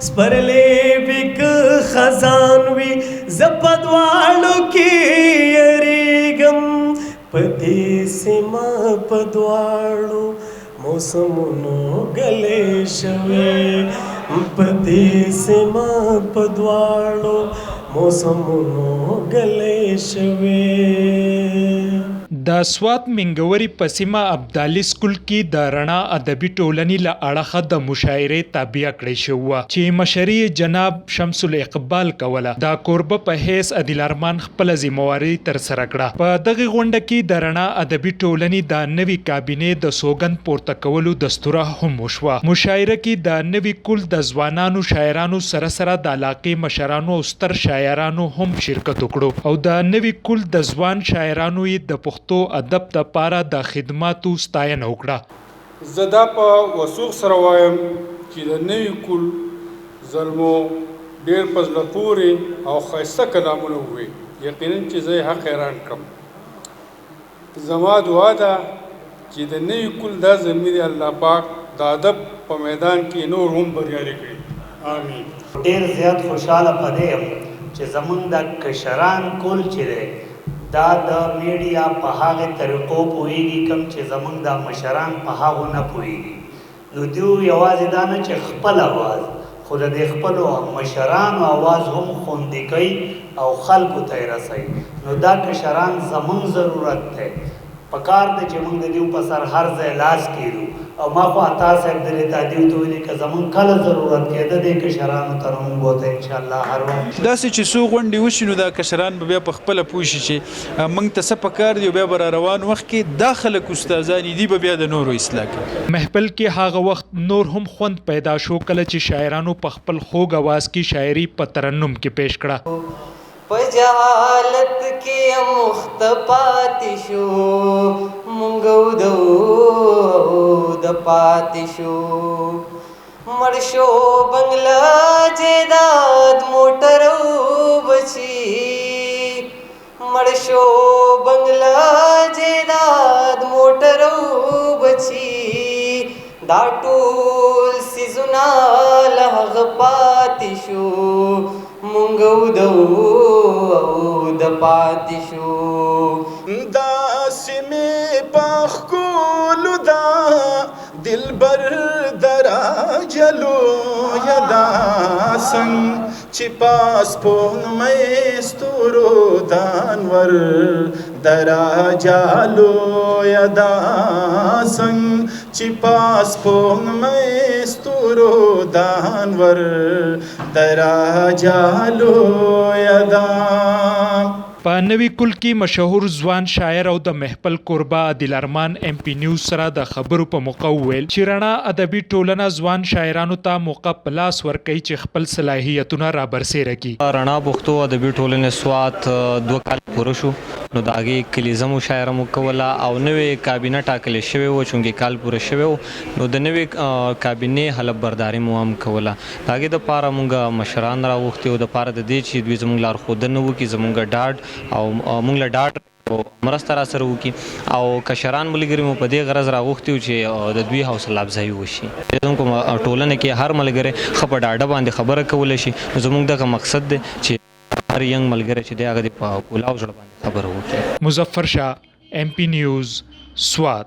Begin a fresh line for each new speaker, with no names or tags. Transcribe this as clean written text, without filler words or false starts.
سپرلی بیک خزانوی زپدوالو کی یریگم پدی سیما پدوالو موسمونو گلے شوی پدی سیما پدوالو موسمونو گلے شوی د سوات منګوري په سیمه ابدالي سکول کې د رڼا ادبي ټولنې له اړخه د مشاعرې تابع کړې شوه چې مشري جناب شمس الاقبال کوله د کوربه په حیث عادل ارمان خپل ذمہواری تر سره کړه په دغه غونډه کې د رڼا ادبي ټولنې د نوي کابینې د سوګند پورته کولو دستور هم وشوه مشاعره کې د نوي کول د ځوانانو شاعرانو سره سره د علاقې مشرانو او ستر شاعرانو هم شرکت وکړو او د نوي کول د ځوان شاعرانو د پښتو ادب د پاره د خدماتو ستاینه وکړه
زه دا په وثوق سره وایم چې د نوي کول زلمو ډېر په زړه پورې او ښایسته کلامونه وویل یقینا چې زه یې حق حیران کړم زما دعا ده چې د نوي کول دا زلمي دی الله پاک د ادب په میدان کې نور هم بریالي کړي آمین
ډېر زیات خوشحاله په دې یم چې زموږ د کشران کول چې دی دا د میډیا په هغه طریقو پوهیږي کوم چې زموږ د مشران په هغو نه پوهیږي نو دوی یوازې دا نه چې خپل اواز خو د دې خپلو مشرانو اواز هم خوندي کوي او خلکو ته یې رسوي نو دا کشران زموږ ضرورت دی پکار دی چې موږ د دوی په سر هر ځای لاس کیږو او ما خو عطا صاحب دلې تادیو ته ویلي که زموږ کله ضرورت کېده دې کشرانو ته موږ بوته انشاءالله هر وخت
داسې چې څو غونډې وشي نو دا کشران به بیا په خپله پوه شي چې موږ ته څه پکار دی او بیا به را روان وخت کې دا خلک استادان دي به بیا د نورو اصلاح کوي
محفل کې هغه وخت نور هم خوند پیدا شو کله چې شاعرانو په خپل خوږ اواز کې شاعري په ترنم کې پیش کړه
په جهالت کې مختپات شو مونږ د پاتې شو مړ شو بنگلا جیداد موټر بچي مړ شو بنگلا جیداد موټر بچي دا ټول سيزونه له هغه پاتې شو مونږ د پاتې شو
دا سیمې په ښکلو دا دلبر درا جلو یدا څنګ چې پاس سپوږمۍ ستورو دانور درا جالو یدا څنګ چې پاس سپوږمۍ ستورو دانور درا جالو یدا
په نوي کول کې مشهور ځوان شاعر او د محفل کوربه عادل ارمان ایم پی نیوز سره د خبرو په موقع وویل چې رڼا ادبي ټولنه ځوان شاعرانو ته موقع په لاس ورکوي چې خپل صلاحیتونه رابرسېره کړي
رڼا پښتو ادبي ټولنې سوات 2 کال پوره شو نو د هغې کلیزه مشاعره مو کوله او نوې کابینه ټاکلې شوې وه چونکې کال پوره شوی و نو د نوې کابینې حلف برداري مو هم کوله د هغې دپاره مونږ مشران راغوښتي او دپاره د دې چې دوی زموږ لارښودنه وکړي زموږ ډاډ او موږ له ډاډ مرسته را سره وکړي او کشران ملګري مو په دې غرض راغوښتي چې د دوی حوصله افزایي وشي زموږ په ټولنه کې هر ملګری ښه په ډاډه باندې خبره کولی شي نو زموږ دغه مقصد دی چې هر ینګ ملګری چې دی هغه د په کولاو زړه باندې خبره وکړي
مظفر شاه ایم پی نیوز سوات